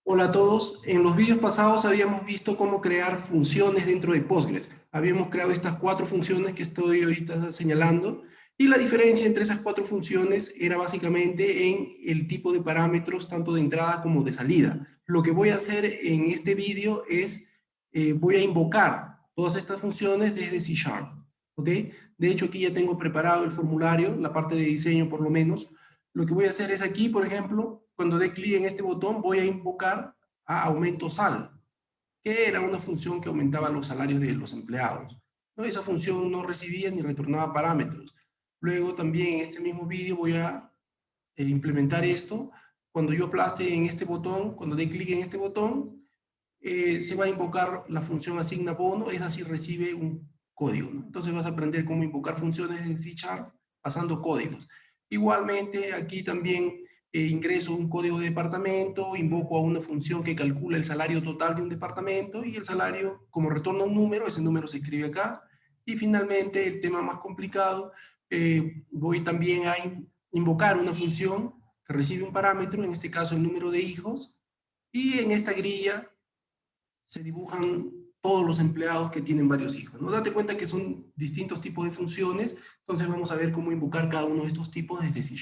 Hola a todos. En los vídeos pasados habíamos visto cómo crear funciones dentro de Postgres. Habíamos creado estas 4 funciones que estoy ahorita señalando y la diferencia entre esas 4 funciones era básicamente en el tipo de parámetros tanto de entrada como de salida. Lo que voy a hacer en este vídeo es, voy a invocar todas estas funciones desde C#. ¿Ok? De hecho aquí ya tengo preparado el formulario, la parte de diseño por lo menos. Lo que voy a hacer es aquí, por ejemplo, cuando dé clic en este botón, voy a invocar a aumento sal, que era una función que aumentaba los salarios de los empleados. ¿No? Esa función no recibía ni retornaba parámetros. Luego también en este mismo vídeo voy a implementar esto. Cuando yo aplaste en este botón, cuando dé clic en este botón, se va a invocar la función asigna bono, es así, recibe un código, ¿no? Entonces vas a aprender cómo invocar funciones en C# pasando códigos. Igualmente, aquí también ingreso un código de departamento, invoco a una función que calcula el salario total de un departamento y el salario, como retorna un número, ese número se escribe acá. Y finalmente, el tema más complicado, voy también a invocar una función que recibe un parámetro, en este caso el número de hijos, y en esta grilla se dibujan todos los empleados que tienen varios hijos, ¿no? Date cuenta que son distintos tipos de funciones, entonces vamos a ver cómo invocar cada uno de estos tipos desde C#.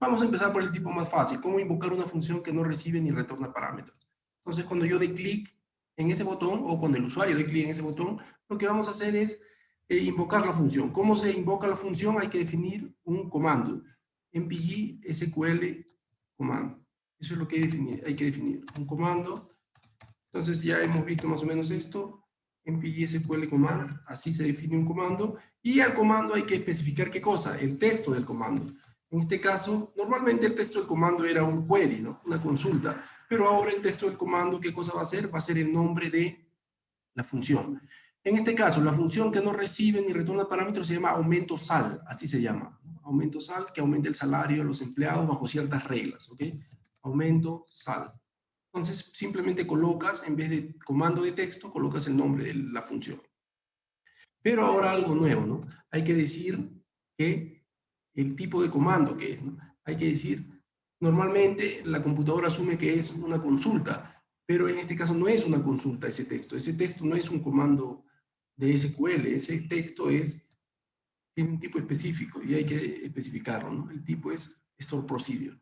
Vamos a empezar por el tipo más fácil, cómo invocar una función que no recibe ni retorna parámetros. Entonces, cuando yo dé clic en ese botón, o cuando el usuario dé clic en ese botón, lo que vamos a hacer es invocar la función. ¿Cómo se invoca la función? Hay que definir un comando, npg sql command. Eso es lo que hay que definir, un comando. Entonces ya hemos visto más o menos esto, npg sql command, así se define un comando, y al comando hay que especificar qué cosa, el texto del comando. En este caso, normalmente el texto del comando era un query, ¿no? Una consulta, pero ahora el texto del comando, ¿qué cosa va a ser? Va a ser el nombre de la función. En este caso, la función que no recibe ni retorna parámetros se llama aumento sal, así se llama, ¿no? Aumento sal, que aumenta el salario a los empleados bajo ciertas reglas, ¿ok? Aumento sal. Entonces, simplemente colocas, en vez de comando de texto, colocas el nombre de la función. Pero ahora algo nuevo, ¿no? Hay que decir que el tipo de comando que es, ¿no? Hay que decir, normalmente la computadora asume que es una consulta, pero en este caso no es una consulta ese texto no es un comando de SQL, ese texto tiene un tipo específico y hay que especificarlo, ¿no? El tipo es store procedure.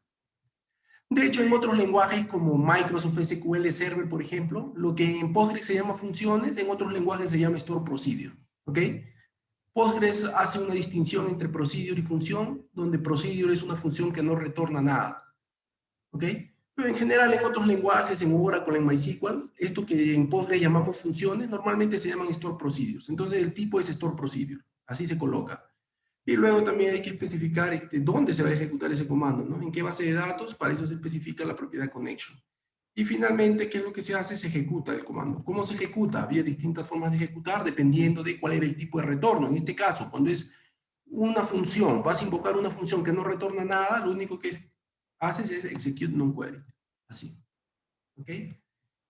De hecho, en otros lenguajes como Microsoft SQL Server, por ejemplo, lo que en Postgres se llama funciones, en otros lenguajes se llama store procedure, ¿ok? Postgres hace una distinción entre procedure y función, donde procedure es una función que no retorna nada, ¿ok? Pero en general en otros lenguajes, en Oracle, en MySQL, esto que en Postgres llamamos funciones, normalmente se llaman store procedures. Entonces el tipo es store procedure, así se coloca. Y luego también hay que especificar dónde se va a ejecutar ese comando, ¿no? En qué base de datos, para eso se especifica la propiedad connection. Y finalmente, ¿qué es lo que se hace? Se ejecuta el comando. ¿Cómo se ejecuta? Había distintas formas de ejecutar dependiendo de cuál era el tipo de retorno. En este caso, cuando es una función, vas a invocar una función que no retorna nada, lo único que haces es execute non-query. Así. ¿Ok?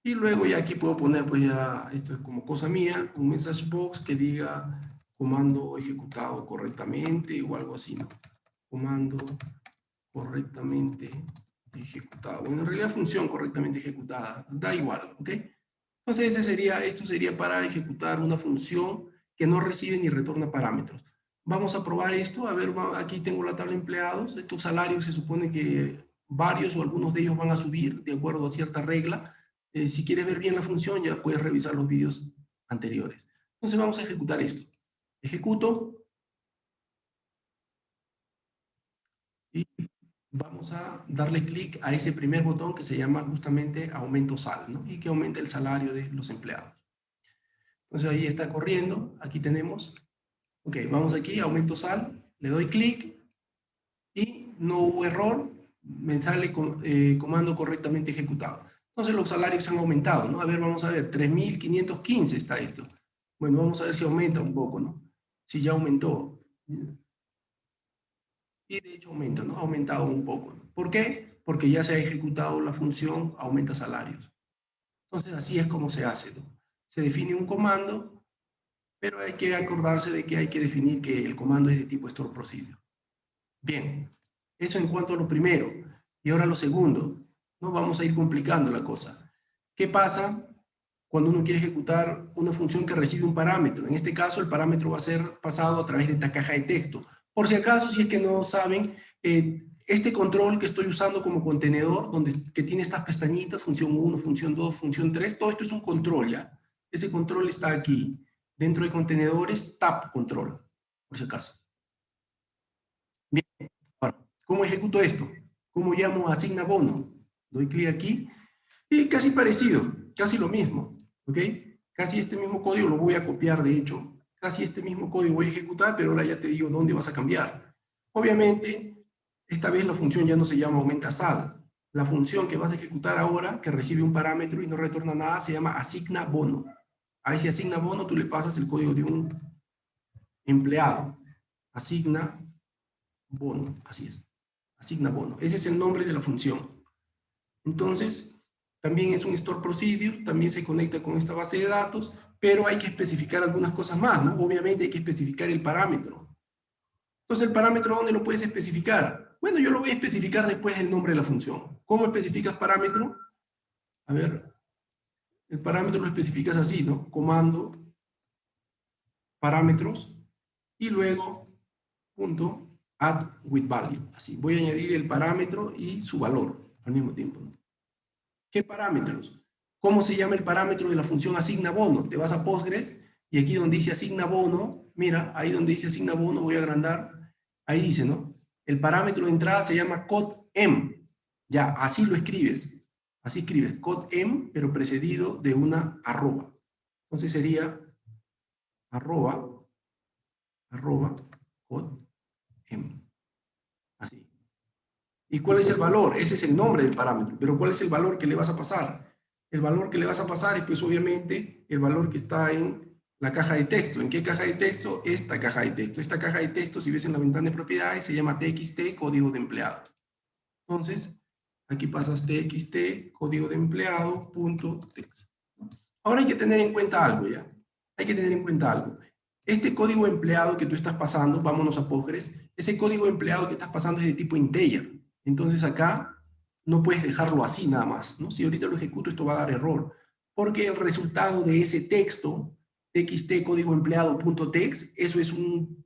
Y luego ya aquí puedo poner, pues ya, esto es como cosa mía, un message box que diga comando ejecutado correctamente o algo así, ¿no? Comando correctamente ejecutado. Bueno, en realidad función correctamente ejecutada, da igual, ¿ok? Entonces esto sería para ejecutar una función que no recibe ni retorna parámetros. Vamos a probar esto, a ver, aquí tengo la tabla de empleados, estos salarios se supone que varios o algunos de ellos van a subir de acuerdo a cierta regla. Si quieres ver bien la función ya puedes revisar los vídeos anteriores. Entonces vamos a ejecutar esto. Ejecuto y vamos a darle clic a ese primer botón que se llama justamente aumento sal, ¿no? Y que aumenta el salario de los empleados. Entonces ahí está corriendo, aquí tenemos, ok, vamos aquí, aumento sal, le doy clic y no hubo error, me sale comando correctamente ejecutado. Entonces los salarios han aumentado, ¿no? A ver, vamos a ver, 3.515 está esto. Bueno, vamos a ver si aumenta un poco, ¿no? Si ya aumentó. Y de hecho aumenta, ¿no? Ha aumentado un poco, ¿no? ¿Por qué? Porque ya se ha ejecutado la función aumenta salarios. Entonces así es como se hace, ¿no? Se define un comando, pero hay que acordarse de que hay que definir que el comando es de tipo store procedure. Bien, eso en cuanto a lo primero. Y ahora lo segundo, ¿no? Vamos a ir complicando la cosa. ¿Qué pasa cuando uno quiere ejecutar una función que recibe un parámetro? En este caso, el parámetro va a ser pasado a través de esta caja de texto. Por si acaso, si es que no saben, este control que estoy usando como contenedor, que tiene estas pestañitas, función 1, función 2, función 3, todo esto es un control, ¿ya? Ese control está aquí. Dentro de contenedores, tab control, por si acaso. Bien, ahora, ¿cómo ejecuto esto? ¿Cómo llamo a asigna bono? Doy clic aquí y casi parecido, casi lo mismo, ¿ok? Casi este mismo código lo voy a copiar, de hecho. Casi este mismo código voy a ejecutar, pero ahora ya te digo dónde vas a cambiar. Obviamente, esta vez la función ya no se llama aumenta sal. La función que vas a ejecutar ahora, que recibe un parámetro y no retorna nada, se llama asigna bono. A ese asigna bono tú le pasas el código de un empleado. Asigna bono, así es. Asigna bono. Ese es el nombre de la función. Entonces, también es un store procedure, también se conecta con esta base de datos, pero hay que especificar algunas cosas más, ¿no? Obviamente hay que especificar el parámetro. Entonces, ¿el parámetro dónde lo puedes especificar? Bueno, yo lo voy a especificar después del nombre de la función. ¿Cómo especificas parámetro? A ver, el parámetro lo especificas así, ¿no? Comando, parámetros, y luego, punto, add with value. Así, voy a añadir el parámetro y su valor al mismo tiempo, ¿no? ¿Qué parámetros? ¿Cómo se llama el parámetro de la función asigna bono? Te vas a Postgres y aquí donde dice asigna bono, mira, ahí donde dice asigna bono, voy a agrandar, ahí dice, ¿no? El parámetro de entrada se llama codem. Ya, así lo escribes. Así escribes, codem, pero precedido de una arroba. Entonces sería arroba, codem. Así. ¿Y cuál es el valor? Ese es el nombre del parámetro, pero ¿cuál es el valor que le vas a pasar? El valor que le vas a pasar es, pues, obviamente, el valor que está en la caja de texto. ¿En qué caja de texto? Esta caja de texto. Esta caja de texto, si ves en la ventana de propiedades, se llama txt, código de empleado. Entonces, aquí pasas txt, código de empleado, punto text. Ahora hay que tener en cuenta algo, ¿ya? Hay que tener en cuenta algo. Este código empleado que tú estás pasando, vámonos a Postgres, ese código empleado que estás pasando es de tipo integer. Entonces acá no puedes dejarlo así nada más, ¿no? Si ahorita lo ejecuto, esto va a dar error. Porque el resultado de ese texto, txt código empleado.text, eso es un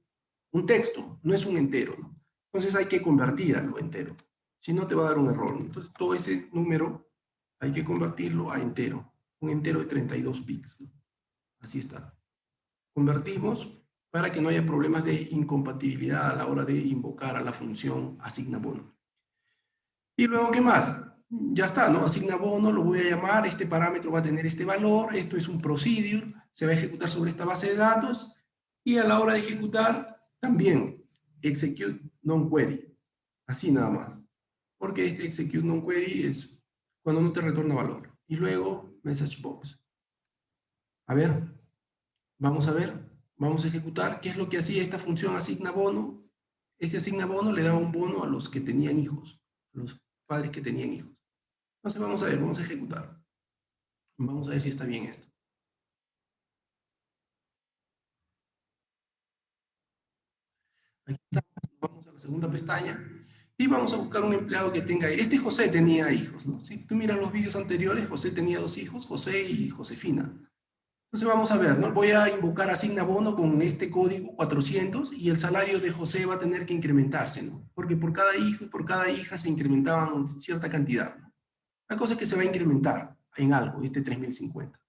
texto, no es un entero, ¿no? Entonces hay que convertir a lo entero. Si no, te va a dar un error, ¿no? Entonces todo ese número hay que convertirlo a entero. Un entero de 32 bits, ¿no? Así está. Convertimos para que no haya problemas de incompatibilidad a la hora de invocar a la función asigna bono. Y luego, ¿qué más? Ya está, ¿no? Asigna bono, lo voy a llamar, este parámetro va a tener este valor, esto es un procedure, se va a ejecutar sobre esta base de datos, y a la hora de ejecutar, también, execute non-query, así nada más. Porque este execute non-query es cuando no te retorna valor. Y luego, message box. A ver, vamos a ver, vamos a ejecutar. ¿Qué es lo que hacía esta función asigna bono? Este asigna bono le daba un bono a los que tenían hijos, a los padres que tenían hijos. Entonces vamos a ver, vamos a ejecutar. Vamos a ver si está bien esto. Aquí estamos, vamos a la segunda pestaña y vamos a buscar un empleado que tenga. Este José tenía hijos, ¿no? Si tú miras los vídeos anteriores, José tenía dos hijos, José y Josefina. Entonces vamos a ver, ¿no? Voy a invocar asigna bono con este código 400 y el salario de José va a tener que incrementarse, ¿no? Porque por cada hijo y por cada hija se incrementaban cierta cantidad, ¿no? La cosa es que se va a incrementar en algo, este 3050.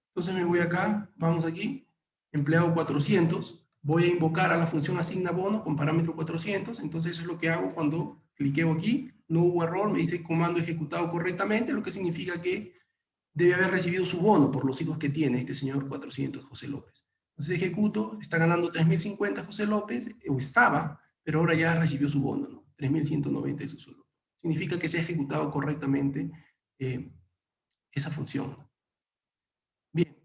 Entonces me voy acá, vamos aquí, empleado 400, voy a invocar a la función asigna bono con parámetro 400, entonces eso es lo que hago cuando cliqueo aquí, no hubo error, me dice comando ejecutado correctamente, lo que significa que debe haber recibido su bono por los hijos que tiene este señor 400, José López. Entonces ejecuto, está ganando 3050 José López, o estaba, pero ahora ya recibió su bono, ¿no? 3190 es su sueldo. Significa que se ha ejecutado correctamente esa función. Bien,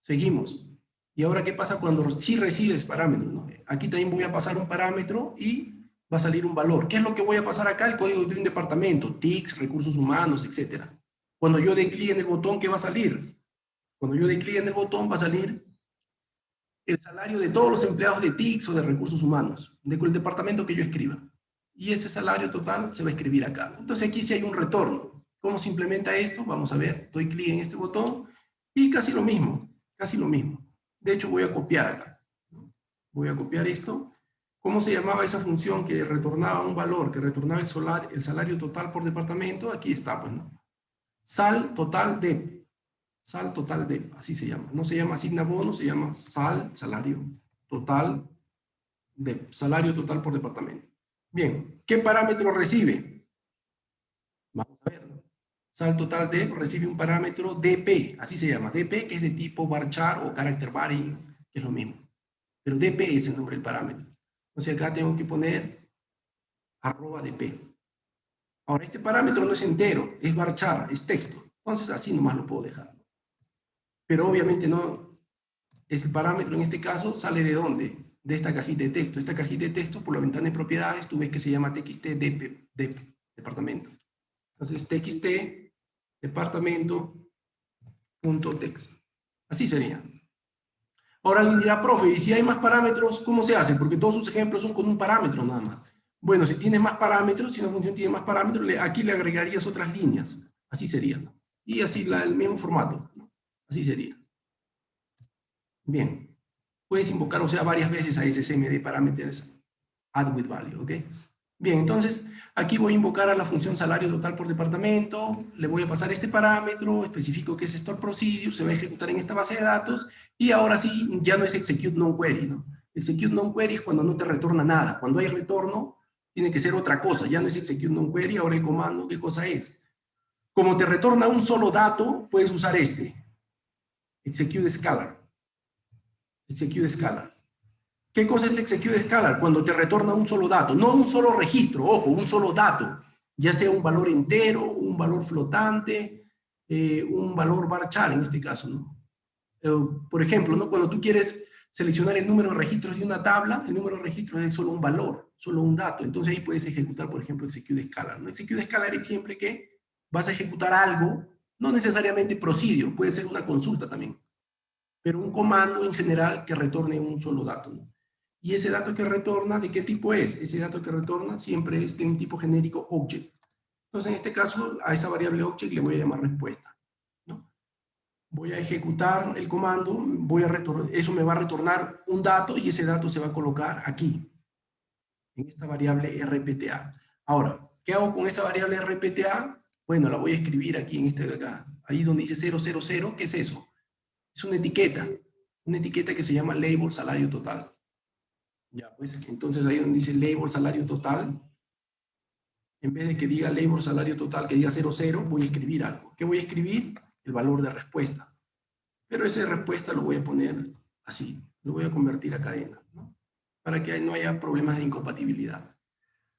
seguimos. ¿Y ahora qué pasa cuando sí recibes parámetros, ¿no? Aquí también voy a pasar un parámetro y va a salir un valor. ¿Qué es lo que voy a pasar acá? El código de un departamento, TICS, recursos humanos, etc. Cuando yo dé clic en el botón, ¿qué va a salir? Cuando yo dé clic en el botón va a salir el salario de todos los empleados de TICS o de recursos humanos, del departamento que yo escriba. y ese salario total se va a escribir acá. Entonces aquí sí hay un retorno. ¿Cómo se implementa esto? Vamos a ver, doy clic en este botón y casi lo mismo, casi lo mismo. De hecho voy a copiar acá. Voy a copiar esto. ¿Cómo se llamaba esa función que retornaba un valor, que retornaba el salario total por departamento? Aquí está, pues, ¿no? Sal total de, sal total de, así se llama. No se llama asigna bono, se llama salario total de, salario total por departamento. Bien, ¿qué parámetro recibe? Vamos a ver. Sal total de recibe un parámetro DP, así se llama, DP, que es de tipo varchar o character varying, que es lo mismo. Pero DP es el nombre del parámetro. Entonces acá tengo que poner @dp. Ahora, este parámetro no es entero, es varchar, es texto. Entonces así nomás lo puedo dejar. Pero obviamente no, el parámetro en este caso sale ¿de dónde? De esta cajita de texto. Esta cajita de texto, por la ventana de propiedades, tú ves que se llama txt dep, departamento. Entonces txt departamento.text. Así sería. Ahora alguien dirá, profe, y si hay más parámetros, ¿cómo se hace? Porque todos sus ejemplos son con un parámetro nada más. Bueno, si tienes más parámetros, si una función tiene más parámetros, aquí le agregarías otras líneas. Así sería, ¿no? Y así el mismo formato, ¿no? Así sería. Bien. Puedes invocar, o sea, varias veces a ese CMD parameters add with value, ¿ok? Bien, entonces, aquí voy a invocar a la función salario total por departamento, le voy a pasar este parámetro, especifico que es store procedure, se va a ejecutar en esta base de datos, y ahora sí, ya no es execute non-query, ¿no? Execute non-query es cuando no te retorna nada. Cuando hay retorno, tiene que ser otra cosa, ya no es execute non-query, ahora el comando, ¿qué cosa es? Como te retorna un solo dato, puedes usar este, execute scalar. Execute scalar. ¿Qué cosa es execute scalar? Cuando te retorna un solo dato, no un solo registro, ojo, un solo dato, ya sea un valor entero, un valor flotante, un valor varchar en este caso, ¿no? Por ejemplo, ¿no? Cuando tú quieres seleccionar el número de registros de una tabla, el número de registros es solo un valor, solo un dato, entonces ahí puedes ejecutar, por ejemplo, execute scalar, ¿no? Execute scalar es siempre que vas a ejecutar algo, no necesariamente procedure, puede ser una consulta también, pero un comando en general que retorne un solo dato, ¿no? Y ese dato que retorna, ¿de qué tipo es? Ese dato que retorna siempre es de un tipo genérico object. Entonces, en este caso, a esa variable object le voy a llamar respuesta, ¿no? Voy a ejecutar el comando, eso me va a retornar un dato y ese dato se va a colocar aquí, en esta variable rpta. Ahora, ¿qué hago con esa variable rpta? Bueno, la voy a escribir aquí en este de acá, ahí donde dice 000, ¿qué es eso? Es una etiqueta que se llama label salario total. Ya, pues, entonces ahí donde dice label salario total, en vez de que diga label salario total, que diga 00, voy a escribir algo. ¿Qué voy a escribir? El valor de respuesta. Pero esa respuesta lo voy a poner así, lo voy a convertir a cadena, ¿no? Para que no haya problemas de incompatibilidad.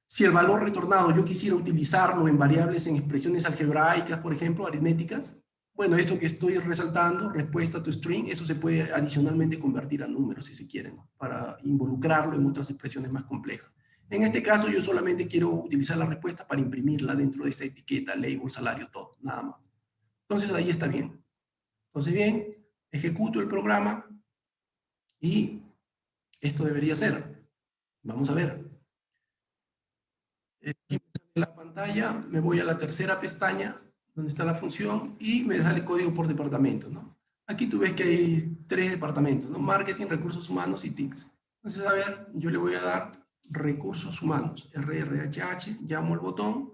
Si el valor retornado yo quisiera utilizarlo en variables, en expresiones algebraicas, por ejemplo, aritméticas, bueno, esto que estoy resaltando, respuesta to string, eso se puede adicionalmente convertir a números si se quiere, ¿no? Para involucrarlo en otras expresiones más complejas. En este caso yo solamente quiero utilizar la respuesta para imprimirla dentro de esta etiqueta label salario todo, nada más. Entonces ahí está bien. Entonces bien, ejecuto el programa y esto debería ser. Vamos a ver. Aquí me sale la pantalla, me voy a la tercera pestaña, donde está la función, y me sale código por departamento, ¿no? Aquí tú ves que hay 3 departamentos, ¿no? Marketing, recursos humanos y TICS. Entonces, a ver, yo le voy a dar recursos humanos, RRHH, llamo el botón,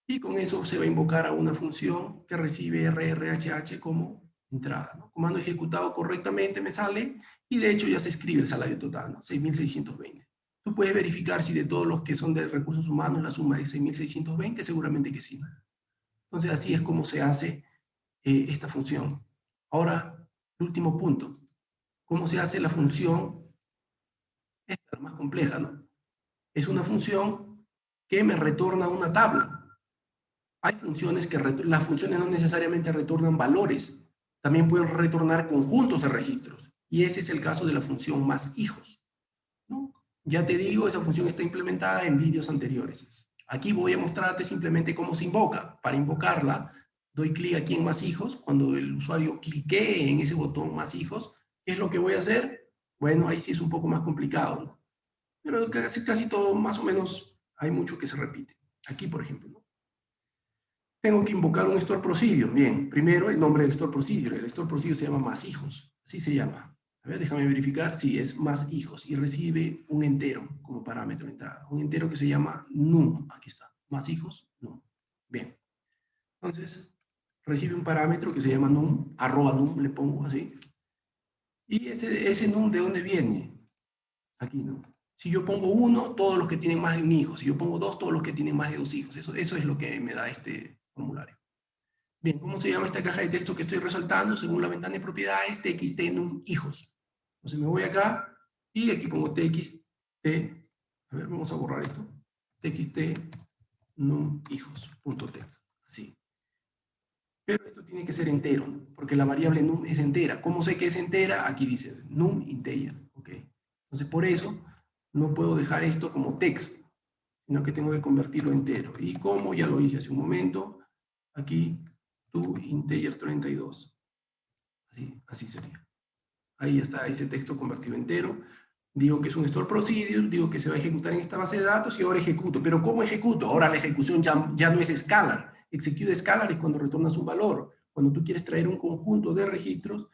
y con eso se va a invocar a una función que recibe RRHH como entrada, ¿no? Comando ejecutado correctamente me sale, y de hecho ya se escribe el salario total, ¿no? 6.620. Tú puedes verificar si de todos los que son de recursos humanos la suma es 6.620, seguramente que sí. Entonces así es como se hace esta función. Ahora, el último punto. ¿Cómo se hace la función? Esta, la más compleja, ¿no? Es una función que me retorna una tabla. Hay funciones que las funciones no necesariamente retornan valores. También pueden retornar conjuntos de registros. Y ese es el caso de la función más hijos, ¿no? Ya te digo, esa función está implementada en vídeos anteriores. Aquí voy a mostrarte simplemente cómo se invoca. Para invocarla, doy clic aquí en más hijos. Cuando el usuario clique en ese botón más hijos, ¿qué es lo que voy a hacer? Bueno, ahí sí es un poco más complicado, ¿no? Pero casi todo más o menos hay mucho que se repite. Aquí, por ejemplo, ¿no? Tengo que invocar un store procedure. Bien, primero el nombre del store procedure. El store procedure se llama más hijos. Así se llama. A ver, déjame verificar. Sí, es más hijos. Y recibe un entero como parámetro de entrada. Un entero que se llama num. Aquí está. Más hijos, num. Bien. Entonces, recibe un parámetro que se llama num. @num le pongo así. Y ese num, ¿de dónde viene? Aquí, ¿no? Si yo pongo 1, todos los que tienen más de un hijo. Si yo pongo 2, todos los que tienen más de 2 hijos. Eso es lo que me da este formulario. Bien, ¿cómo se llama esta caja de texto que estoy resaltando? Según la ventana de propiedades, txt num hijos. Entonces me voy acá y aquí pongo txt. A ver, vamos a borrar esto. Txt num hijos.text. Así. Pero esto tiene que ser entero, ¿no? Porque la variable num es entera. ¿Cómo sé que es entera? Aquí dice num integer. ¿Ok? Entonces por eso no puedo dejar esto como text, sino que tengo que convertirlo entero. Y como ya lo hice hace un momento, aquí to integer 32. Así sería. Ahí ya está ese texto convertido entero. Digo que es un store procedure, digo que se va a ejecutar en esta base de datos y ahora ejecuto. ¿Pero cómo ejecuto? Ahora la ejecución ya no es scalar. Execute scalar es cuando retornas un valor. Cuando tú quieres traer un conjunto de registros,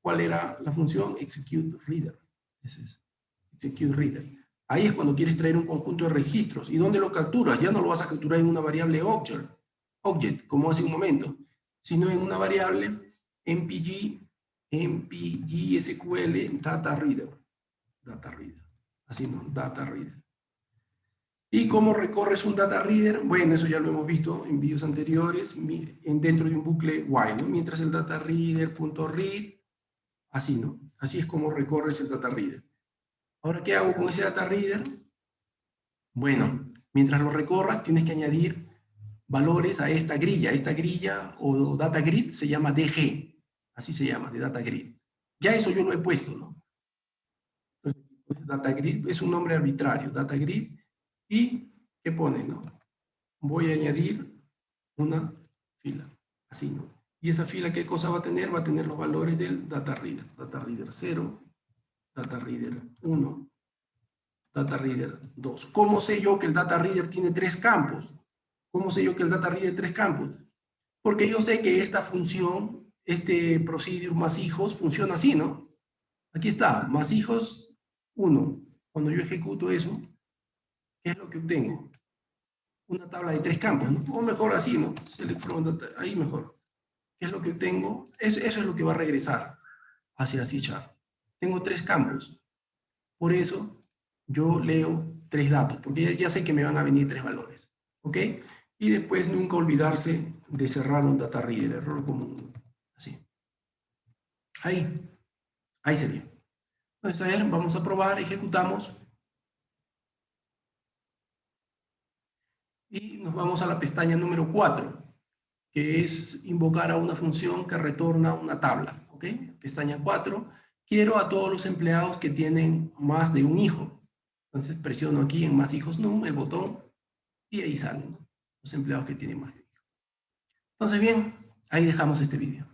¿cuál era la función? Execute reader. Ese es. Execute reader. Ahí es cuando quieres traer un conjunto de registros. ¿Y dónde lo capturas? Ya no lo vas a capturar en una variable object, como hace un momento, sino en una variable mpg SQL data reader. Así, ¿no? Data reader. ¿Y cómo recorres un data reader? Bueno, eso ya lo hemos visto en vídeos anteriores, dentro de un bucle while, ¿no? Mientras el data reader.read, así, ¿no? Así es como recorres el data reader. Ahora, ¿qué hago con ese data reader? Bueno, mientras lo recorras, tienes que añadir valores a esta grilla. Esta grilla o data grid se llama DG. Así se llama, de data grid. Ya eso yo lo he puesto, ¿no? Entonces, data grid es un nombre arbitrario, data grid. ¿Y qué pone, no? Voy a añadir una fila. Así, ¿no? ¿Y esa fila qué cosa va a tener? Va a tener los valores del data reader. Data reader 0, data reader 1, data reader 2. ¿Cómo sé yo que el data reader tiene 3 campos? ¿Cómo sé yo que el data reader tiene 3 campos? Porque yo sé que esta función, este procedure más hijos, funciona así, ¿no? Aquí está, más hijos 1. Cuando yo ejecuto eso, ¿qué es lo que obtengo? Una tabla de 3 campos, ¿no? O mejor así, ¿no? Select from data, ahí mejor. ¿Qué es lo que obtengo? Eso es lo que va a regresar hacia C#. Tengo 3 campos. Por eso yo leo 3 datos, porque ya sé que me van a venir 3 valores. ¿Ok? Y después nunca olvidarse de cerrar un data reader, error común. Así. Ahí sería. Entonces, a ver, vamos a probar, ejecutamos. Y nos vamos a la pestaña número 4, que es invocar a una función que retorna una tabla. ¿Ok? Pestaña 4. Quiero a todos los empleados que tienen más de un hijo. Entonces presiono aquí en más hijos num, el botón, y ahí salen, ¿no? Los empleados que tienen más de un hijo. Entonces, bien, ahí dejamos este video.